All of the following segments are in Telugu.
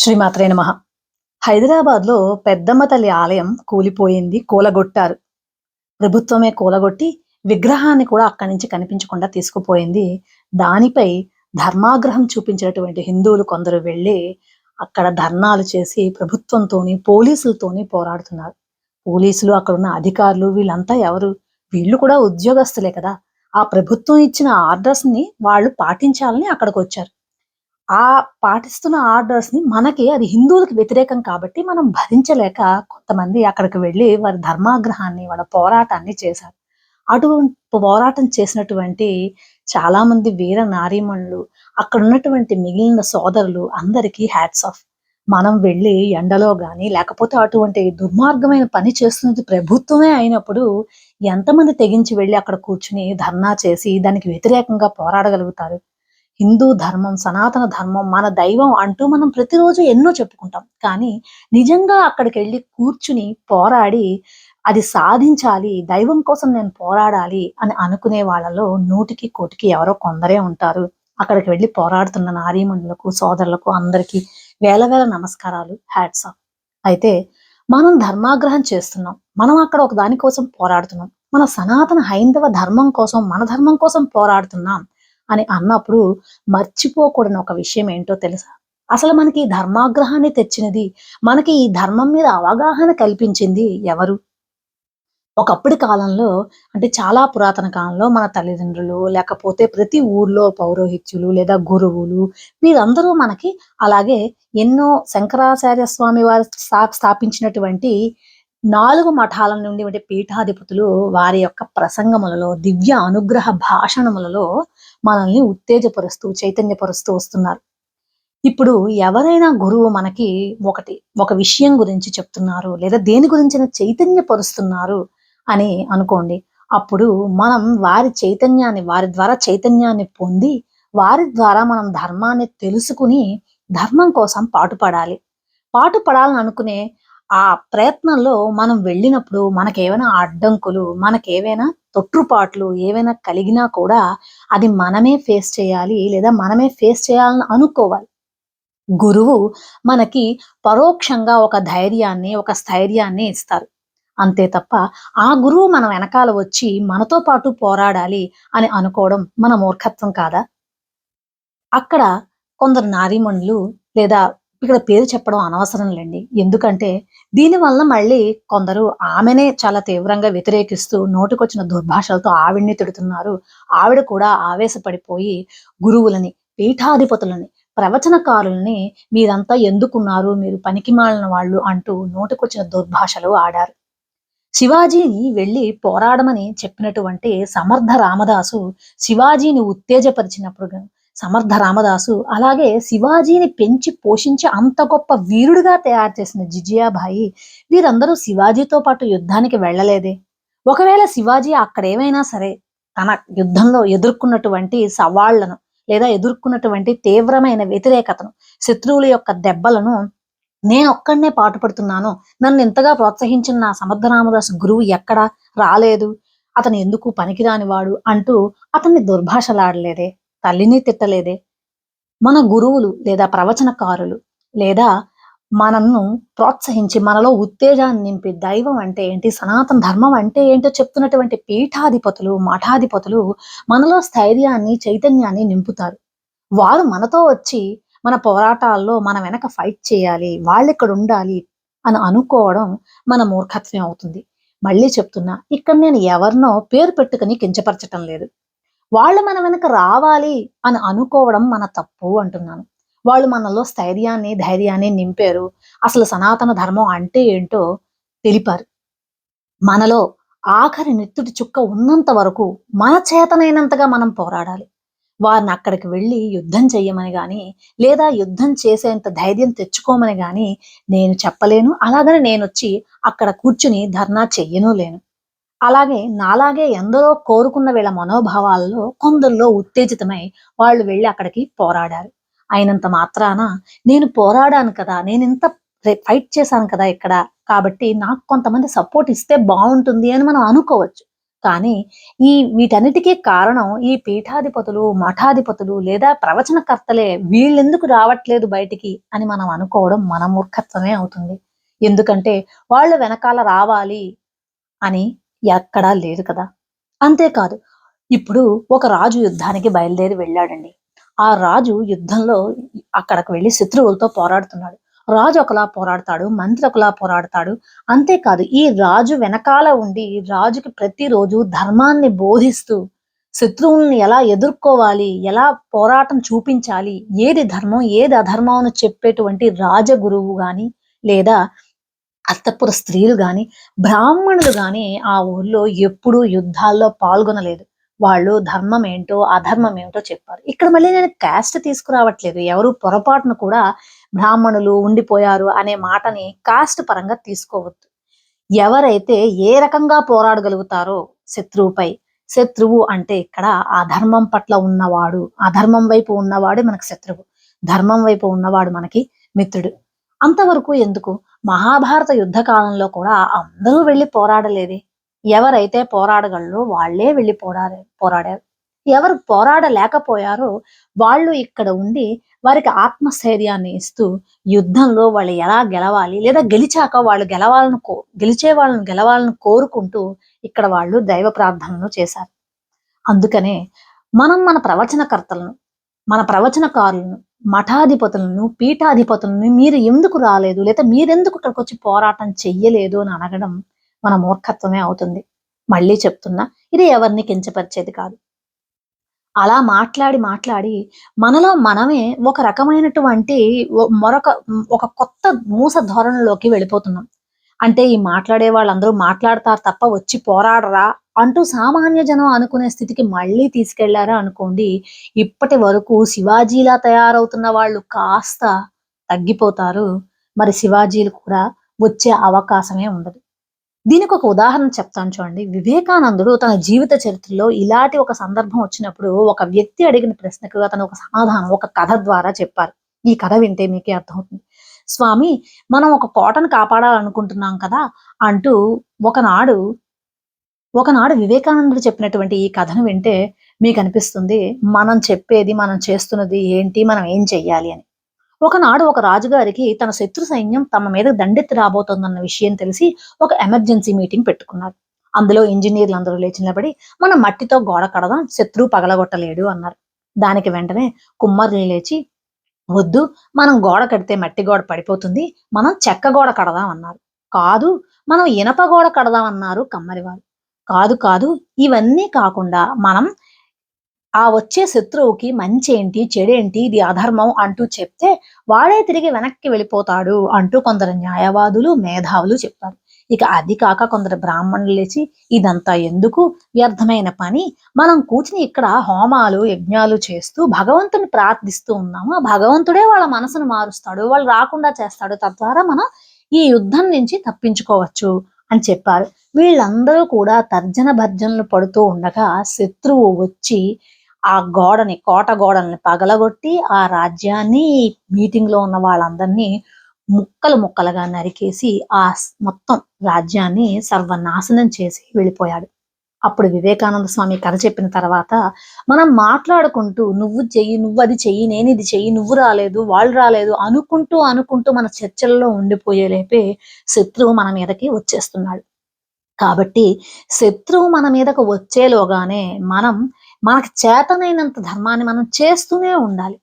శ్రీమాత్రే నమః. హైదరాబాద్‌లో పెద్దమ్మ తల్లి ఆలయం కూలిపోయింది. కూలగొట్టారు. ప్రభుత్వమే కూలగొట్టి విగ్రహాన్ని కూడా అక్కడి నుంచి కనిపించకుండా తీసుకుపోయింది. దానిపై ధర్మాగ్రహం చూపించినటువంటి హిందువులు కొందరు వెళ్లి అక్కడ ధర్నాలు చేసి ప్రభుత్వంతోని, పోలీసులతోని పోరాడుతున్నారు. పోలీసులు, అక్కడున్న అధికారులు వీళ్ళంతా ఎవరు? వీళ్ళు కూడా ఉద్యోగస్తులే కదా! ఆ ప్రభుత్వం ఇచ్చిన ఆర్డర్స్‌ని వాళ్ళు పాటించాలని అక్కడికొచ్చారు. ఆ పాటిస్తున్న ఆర్డర్స్‌ని మనకి అది హిందువులకి వ్యతిరేకం కాబట్టి మనం భరించలేక కొంతమంది అక్కడికి వెళ్లి వారి ధర్మాగ్రహాన్ని, వాళ్ళ పోరాటాన్ని చేశారు. అటువంటి పోరాటం చేసినటువంటి చాలామంది వీర నారీమణులు, అక్కడున్నటువంటి మిగిలిన సోదరులు అందరికీ హ్యాట్స్ ఆఫ్. మనం వెళ్లి ఎండలో గాని, లేకపోతే అటువంటి దుర్మార్గమైన పని చేస్తున్నది ప్రభుత్వమే అయినప్పుడు ఎంతమంది తెగించి వెళ్లి అక్కడ కూర్చొని ధర్నా చేసి దానికి వ్యతిరేకంగా పోరాడగలుగుతారు? హిందూ ధర్మం, సనాతన ధర్మం, మన దైవం అంటూ మనం ప్రతిరోజు ఎన్నో చెప్పుకుంటాం. కానీ నిజంగా అక్కడికెళ్లి కూర్చుని, పోరాడి, అది సాధించాలి, దైవం కోసం నేను పోరాడాలి అని అనుకునే వాళ్ళలో నూటికి, కోటికి ఎవరో కొందరే ఉంటారు. అక్కడికి వెళ్లి పోరాడుతున్న నారీమణులకు, సోదరులకు అందరికీ వేల వేల నమస్కారాలు. Hats off. అయితే మనం ధర్మాగ్రహం చేస్తున్నాం. మనం అక్కడ ఒక దాని కోసం పోరాడుతున్నాం. మన సనాతన హైందవ ధర్మం కోసం, మన ధర్మం కోసం పోరాడుతున్నాం అని అన్నప్పుడు మర్చిపోకూడని ఒక విషయం ఏంటో తెలుసా? అసలు మనకి ఈ ధర్మాగ్రహాన్ని తెచ్చినది, మనకి ఈ ధర్మం మీద అవగాహన కల్పించింది ఎవరు? ఒకప్పటి కాలంలో అంటే చాలా పురాతన కాలంలో మన తల్లిదండ్రులు, లేకపోతే ప్రతి ఊర్లో పౌరోహిత్యులు లేదా గురువులు వీరందరూ మనకి అలాగే ఎన్నో శంకరాచార్య స్వామి వారు స్థాపించినటువంటి 4 మఠాల నుండి అంటే పీఠాధిపతులు వారి యొక్క ప్రసంగములలో, దివ్య అనుగ్రహ భాషణములలో మనల్ని ఉత్తేజపరుస్తూ, చైతన్యపరుస్తూ వస్తున్నారు. ఇప్పుడు ఎవరైనా గురువు మనకి ఒక విషయం గురించి చెప్తున్నారు, లేదా దేని గురించైనా చైతన్యపరుస్తున్నారు అని అనుకోండి. అప్పుడు మనం వారి ద్వారా చైతన్యాన్ని పొంది, వారి ద్వారా మనం ధర్మాన్ని తెలుసుకుని, ధర్మం కోసం పాటుపడాలి. పాటుపడాలని అనుకునే ఆ ప్రయత్నంలో మనం వెళ్ళినప్పుడు మనకేవైనా అడ్డంకులు, మనకేవైనా తొట్రుపాట్లు ఏవైనా కలిగినా కూడా అది మనమే ఫేస్ చేయాలి. లేదా మనమే ఫేస్ చేయాలని అనుకోవాలి. గురువు మనకి పరోక్షంగా ఒక ధైర్యాన్ని, ఒక స్థైర్యాన్ని ఇస్తారు. అంతే తప్ప ఆ గురువు మన వెనకాల వచ్చి మనతో పాటు పోరాడాలి అని అనుకోవడం మన మూర్ఖత్వం కాదా? అక్కడ కొందరు నారీమణులు లేదా ఇక్కడ పేరు చెప్పడం అనవసరం లెండి. ఎందుకంటే దీనివల్ల మళ్ళీ కొందరు ఆమెనే చాలా తీవ్రంగా వ్యతిరేకిస్తూ నోటికొచ్చిన దుర్భాషలతో ఆవిడని తిడుతున్నారు. ఆవిడ కూడా ఆవేశపడిపోయి గురువులని, పీఠాధిపతులని, ప్రవచనకారుల్ని మీరంతా ఎందుకున్నారు? మీరు పనికిమాలిన వాళ్ళు అంటూ నోటికొచ్చిన దుర్భాషలు ఆడారు. శివాజీని వెళ్లి పోరాడమని చెప్పినటువంటి సమర్థ రామదాసు శివాజీని ఉత్తేజపరిచినప్పుడు సమర్థ రామదాసు అలాగే శివాజీని పెంచి పోషించి అంత గొప్ప వీరుడిగా తయారు చేసిన జిజియాబాయి వీరందరూ శివాజీతో పాటు యుద్ధానికి వెళ్ళలేదే. ఒకవేళ శివాజీ అక్కడేమైనా సరే తన యుద్ధంలో ఎదుర్కొన్నటువంటి సవాళ్లను లేదా ఎదుర్కొన్నటువంటి తీవ్రమైన వ్యతిరేకతను, శత్రువుల యొక్క దెబ్బలను నేనొక్కడినే పాటుపడుతున్నాను. నన్నింతగా ప్రోత్సహించిన నా సమర్థ రామదాసు గురువు ఎక్కడా రాలేదు. అతను ఎందుకు పనికిరాని వాడు అంటూ అతన్ని దుర్భాషలాడలేదే. తల్లిని తిట్టలేదే. మన గురువులు లేదా ప్రవచనకారులు లేదా మనను ప్రోత్సహించి మనలో ఉత్తేజాన్ని నింపి దైవం అంటే ఏంటి, సనాతన ధర్మం అంటే ఏంటో చెప్తున్నటువంటి పీఠాధిపతులు, మఠాధిపతులు మనలో స్థైర్యాన్ని, చైతన్యాన్ని నింపుతారు. వారు మనతో వచ్చి మన పోరాటాల్లో మన వెనక ఫైట్ చేయాలి, వాళ్ళిక్కడుండాలి అని అనుకోవడం మన మూర్ఖత్వం అవుతుంది. మళ్ళీ చెప్తున్నా, ఇక్కడ నేను ఎవరినో పేరు పెట్టుకొని కించపరచటం లేదు. వాళ్ళు మన వెనక రావాలి అని అనుకోవడం మన తప్పు అంటున్నాను. వాళ్ళు మనలో స్థైర్యాన్ని, ధైర్యాన్ని నింపారు. అసలు సనాతన ధర్మం అంటే ఏంటో తెలిపారు. మనలో ఆఖరి నెత్తుటి చుక్క ఉన్నంత వరకు మన చేతనైనంతగా మనం పోరాడాలి. వారినక్కడికి వెళ్లి యుద్ధం చెయ్యమని గాని, లేదా యుద్ధం చేసేంత ధైర్యం తెచ్చుకోమని గాని నేను చెప్పలేను. అలాగని నేనొచ్చి అక్కడ కూర్చుని ధర్నా చెయ్యను లేను. అలాగే నాలాగే ఎందరో కోరుకున్న వీళ్ళ మనోభావాల్లో కొందరిలో ఉత్తేజితమై వాళ్ళు వెళ్లి అక్కడికి పోరాడారు. అయినంత మాత్రాన నేను పోరాడాను కదా! నేనింత ఫైట్ చేశాను కదా ఇక్కడ. కాబట్టి నాకు కొంతమంది సపోర్ట్ ఇస్తే బావుంటుంది అని మనం అనుకోవచ్చు. కానీ వీటన్నిటికీ కారణం ఈ పీఠాధిపతులు, మఠాధిపతులు లేదా ప్రవచనకర్తలే. వీళ్ళెందుకు రావట్లేదు బయటికి అని మనం అనుకోవడం మన మూర్ఖత్వమే అవుతుంది. ఎందుకంటే వాళ్ళు వెనకాల రావాలి అని ఎక్కడా లేదు కదా! అంతేకాదు, ఇప్పుడు ఒక రాజు యుద్ధానికి బయలుదేరి వెళ్ళాడండి. ఆ రాజు యుద్ధంలో అక్కడికి వెళ్లి శత్రువులతో పోరాడుతున్నాడు. రాజు ఒకలా పోరాడతాడు, మంత్రి ఒకలా పోరాడతాడు. అంతేకాదు, ఈ రాజు వెనకాల ఉండి రాజుకి ప్రతిరోజు ధర్మాన్ని బోధిస్తూ శత్రువుల్ని ఎలా ఎదుర్కోవాలి, ఎలా పోరాటం చూపించాలి, ఏది ధర్మం, ఏది అధర్మం అని చెప్పేటువంటి రాజగురువు గాని, లేదా అంతఃపుర స్త్రీలు గాని, బ్రాహ్మణులు గాని ఆ ఊర్లో ఎప్పుడూ యుద్ధాల్లో పాల్గొనలేదు. వాళ్ళు ధర్మం ఏంటో, అధర్మం ఏమిటో చెప్పారు. ఇక్కడ మళ్ళీ నేను కాస్ట్ తీసుకురావట్లేదు. ఎవరు పొరపాటున కూడా బ్రాహ్మణులు ఉండిపోయారు అనే మాటని కాస్ట్ పరంగా తీసుకోవద్దు. ఎవరైతే ఏ రకంగా పోరాడగలుగుతారో శత్రువుపై, శత్రువు అంటే ఇక్కడ అధర్మం పట్ల ఉన్నవాడు, అధర్మం వైపు ఉన్నవాడే మనకు శత్రువు. ధర్మం వైపు ఉన్నవాడు మనకి మిత్రుడు. అంతవరకు ఎందుకు? మహాభారత యుద్ధ కాలంలో కూడా అందరూ వెళ్లి పోరాడలేదే. ఎవరైతే పోరాడగలరో వాళ్ళే వెళ్లి పోరాడారు. ఎవరు పోరాడలేకపోయారో వాళ్ళు ఇక్కడ ఉండి వారికి ఆత్మస్థైర్యాన్ని ఇస్తూ యుద్ధంలో వాళ్ళు ఎలా గెలవాలి, లేదా గెలిచాక వాళ్ళు గెలిచే వాళ్ళని గెలవాలని కోరుకుంటూ ఇక్కడ వాళ్ళు దైవ ప్రార్థనలు చేశారు. అందుకనే మనం మన ప్రవచనకర్తలను, మన ప్రవచనకారులను, మఠాధిపతులను, పీఠాధిపతులను మీరు ఎందుకు రాలేదు, లేదా మీరెందుకు ఇక్కడికొచ్చి పోరాటం చెయ్యలేదు అని అడగడం మన మూర్ఖత్వమే అవుతుంది. మళ్ళీ చెప్తున్నా, ఇది ఎవరిని కించపరిచేది కాదు. అలా మాట్లాడి మనలో మనమే ఒక రకమైనటువంటి ఒక కొత్త మూస ధోరణిలోకి వెళ్ళిపోతున్నాం. అంటే ఈ మాట్లాడే వాళ్ళందరూ మాట్లాడతారు తప్ప వచ్చి పోరాడరా అంటూ సామాన్య జనం అనుకునే స్థితికి మళ్ళీ తీసుకెళ్లారా అనుకోండి. ఇప్పటి వరకు శివాజీలా తయారవుతున్న వాళ్ళు కాస్త తగ్గిపోతారు. మరి శివాజీలు కూడా వచ్చే అవకాశమే ఉండదు. దీనికి ఒక ఉదాహరణ చెప్తాను చూడండి. వివేకానందుడు తన జీవిత చరిత్రలో ఇలాంటి ఒక సందర్భం వచ్చినప్పుడు ఒక వ్యక్తి అడిగిన ప్రశ్నకు అతను ఒక సమాధానం ఒక కథ ద్వారా చెప్పారు. ఈ కథ వింటే మీకే అర్థమవుతుంది. స్వామి, మనం ఒక కోటను కాపాడాలనుకుంటున్నాం కదా అంటూ ఒకనాడు ఒకనాడు వివేకానందుడు చెప్పినటువంటి ఈ కథను వింటే మీకు అనిపిస్తుంది, మనం చెప్పేది, మనం చేస్తున్నది ఏంటి, మనం ఏం చెయ్యాలి అని. ఒకనాడు ఒక రాజుగారికి తన శత్రు సైన్యం తమ మీద దండెత్తి రాబోతోందన్న విషయం తెలిసి ఒక ఎమర్జెన్సీ మీటింగ్ పెట్టుకున్నారు. అందులో ఇంజనీర్లు అందరూ లేచి నిలబడి, మనం మట్టితో గోడ కడదాం, శత్రువు పగలగొట్టలేడు అన్నారు. దానికి వెంటనే కుమ్మరులు లేచి, వద్దు, మనం గోడ కడితే మట్టి గోడ పడిపోతుంది, మనం చెక్క గోడ కడదాం అన్నారు. కాదు, మనం ఇనప గోడ కడదాం అన్నారు కమ్మరివారు. కాదు కాదు, ఇవన్నీ కాకుండా మనం ఆ వచ్చే శత్రువుకి మంచేంటి, చెడేంటి, ఇది అధర్మం అంటూ చెప్తే వాడే తిరిగి వెనక్కి వెళ్ళిపోతాడు అంటూ కొందరు న్యాయవాదులు, మేధావులు చెప్పారు. ఇక అది కాక కొందరు బ్రాహ్మణులు లేచి, ఇదంతా ఎందుకు, వ్యర్థమైన పని, మనం కూర్చుని ఇక్కడ హోమాలు, యజ్ఞాలు చేస్తూ భగవంతుని ప్రార్థిస్తూ ఉన్నాము. ఆ భగవంతుడే వాళ్ళ మనసును మారుస్తాడు, వాళ్ళు రాకుండా చేస్తాడు, తద్వారా మనం ఈ యుద్ధం నుంచి తప్పించుకోవచ్చు అని చెప్పారు. వీళ్ళందరూ కూడా తర్జన భర్జనలు పడుతూ ఉండగా శత్రువు వచ్చి ఆ కోట గోడల్ని పగలగొట్టి ఆ రాజ్యాన్ని, మీటింగ్ లో ఉన్న వాళ్ళందరినీ ముక్కలు ముక్కలుగా నరికేసి మొత్తం రాజ్యాన్ని సర్వనాశనం చేసి వెళ్ళిపోయాడు. అప్పుడు వివేకానంద స్వామి కథ చెప్పిన తర్వాత మనం మాట్లాడుకుంటూ, నువ్వు చెయ్యి, నువ్వు అది చెయ్యి, నేను ఇది చెయ్యి, నువ్వు రాలేదు, వాళ్ళు రాలేదు అనుకుంటూ మన చర్చల్లో ఉండిపోయేలేపే శత్రువు మన మీదకి వచ్చేస్తున్నాడు. కాబట్టి శత్రువు మన మీదకు వచ్చేలోగానే మనకు చేతనైనంత ధర్మాన్ని మనం చేస్తూనే ఉండాలి.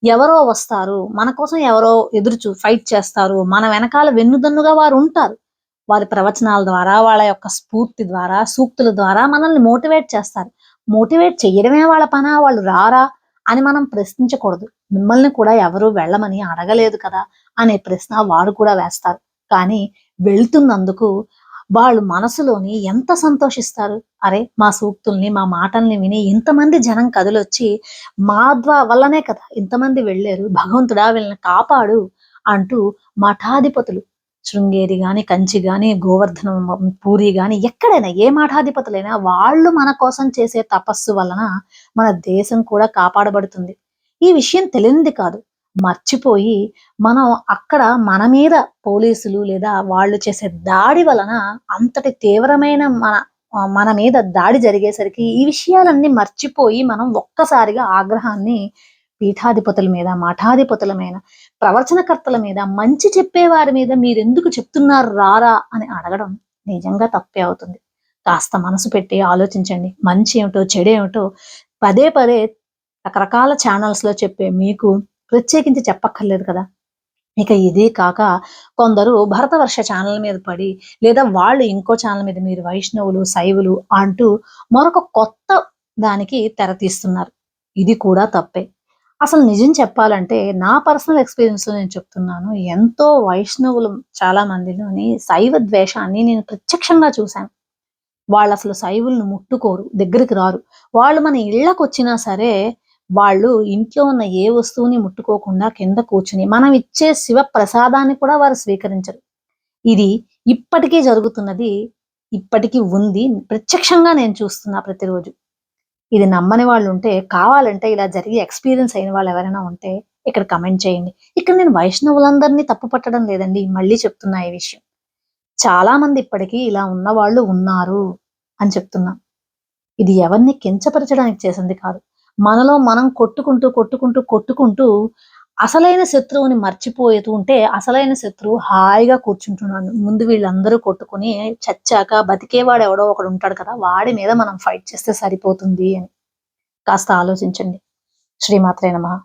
ఎవరో వస్తారు, మన కోసం ఎవరో ఫైట్ చేస్తారు, మన వెనకాల వెన్నుదన్నుగా వారు ఉంటారు. వారి ప్రవచనాల ద్వారా, వాళ్ళ యొక్క స్ఫూర్తి ద్వారా, సూక్తుల ద్వారా మనల్ని మోటివేట్ చేస్తారు. మోటివేట్ చేయడమే వాళ్ళ పనా, వాళ్ళు రారా అని మనం ప్రశ్నించకూడదు. మిమ్మల్ని కూడా ఎవరు వెళ్ళమని అడగలేదు కదా అనే ప్రశ్న వారు కూడా వేస్తారు. కానీ వెళ్తున్నందుకు వాళ్ళు మనసులోని ఎంత సంతోషిస్తారు. అరే, మా సూక్తుల్ని, మా మాటల్ని విని ఇంతమంది జనం కదిలొచ్చి మా వల్లనే కదా ఇంతమంది వెళ్ళారు, భగవంతుడా వీళ్ళని కాపాడు అంటూ మఠాధిపతులు, శృంగేరి గాని, కంచి గాని, గోవర్ధనం పూరి గాని, ఎక్కడైనా ఏ మఠాధిపతులైనా వాళ్ళు మన కోసం చేసే తపస్సు వలన మన దేశం కూడా కాపాడబడుతుంది. ఈ విషయం తెలియంది కాదు, మర్చిపోయి మనం అక్కడ మన మీద పోలీసులు లేదా వాళ్ళు చేసే దాడి వలన అంతటి తీవ్రమైన మన మన మీద దాడి జరిగేసరికి ఈ విషయాలన్నీ మర్చిపోయి మనం ఒక్కసారిగా ఆగ్రహాన్ని పీఠాధిపతుల మీద, మఠాధిపతుల మీద, ప్రవచనకర్తల మీద, మంచి చెప్పేవారి మీద మీరెందుకు చెప్తున్నారు రారా అని అడగడం నిజంగా తప్పే అవుతుంది. కాస్త మనసు పెట్టి ఆలోచించండి. మంచి ఏమిటో, చెడేమిటో పదే పదే రకరకాల ఛానల్స్‌లో చెప్పే మీకు ప్రత్యేకించి చెప్పక్కర్లేదు కదా! ఇక ఇదే కాక కొందరు భరతవర్ష ఛానల్ మీద పడి, లేదా వాళ్ళు ఇంకో ఛానల్ మీద మీరు వైష్ణవులు, శైవులు అంటూ మరొక కొత్త దానికి తెర తీస్తున్నారు. ఇది కూడా తప్పే. అసలు నిజం చెప్పాలంటే నా పర్సనల్ ఎక్స్‌పీరియన్స్‌లో నేను చెప్తున్నాను. ఎంతో వైష్ణవులు చాలా మందిలోని శైవ ద్వేషాన్ని నేను ప్రత్యక్షంగా చూశాను. వాళ్ళసలు శైవులను ముట్టుకోరు. దగ్గరికి రారు. వాళ్ళు మన ఇళ్ళకొచ్చినా సరే, వాళ్ళు ఇంట్లో ఉన్న ఏ వస్తువుని ముట్టుకోకుండా కింద కూర్చొని, మనం ఇచ్చే శివ ప్రసాదాన్ని కూడా వారు స్వీకరించరు. ఇది ఇప్పటికే జరుగుతున్నది. ఇప్పటికి ఉంది. ప్రత్యక్షంగా నేను చూస్తున్నా ప్రతిరోజు. ఇది నమ్మని వాళ్ళుంటే, కావాలంటే ఇలా జరిగి ఎక్స్‌పీరియన్స్ అయిన వాళ్ళెవరైనా ఉంటే ఇక్కడ కమెంట్ చేయండి. ఇక్కడ నేను వైష్ణవులందరిని తప్పు పట్టడం లేదండి. మళ్ళీ చెప్తున్నా ఈ విషయం. చాలా మంది ఇప్పటికి ఇలా ఉన్నవాళ్ళు ఉన్నారు అని చెప్తున్నా. ఇది ఎవరిని కించపరచడానికి చేసింది కాదు. మనలో మనం కొట్టుకుంటూ అసలైన శత్రువుని మర్చిపోతూ ఉంటే, అసలైన శత్రువు హాయిగా కూర్చుంటున్నాడు. ముందు వీళ్ళందరూ కొట్టుకొని చచ్చాక బతికేవాడెవడో ఒకడుంటాడు కదా! వాడి మీద మనం ఫైట్ చేస్తే సరిపోతుంది అని. కాస్త ఆలోచించండి. శ్రీమాత్రే నమః.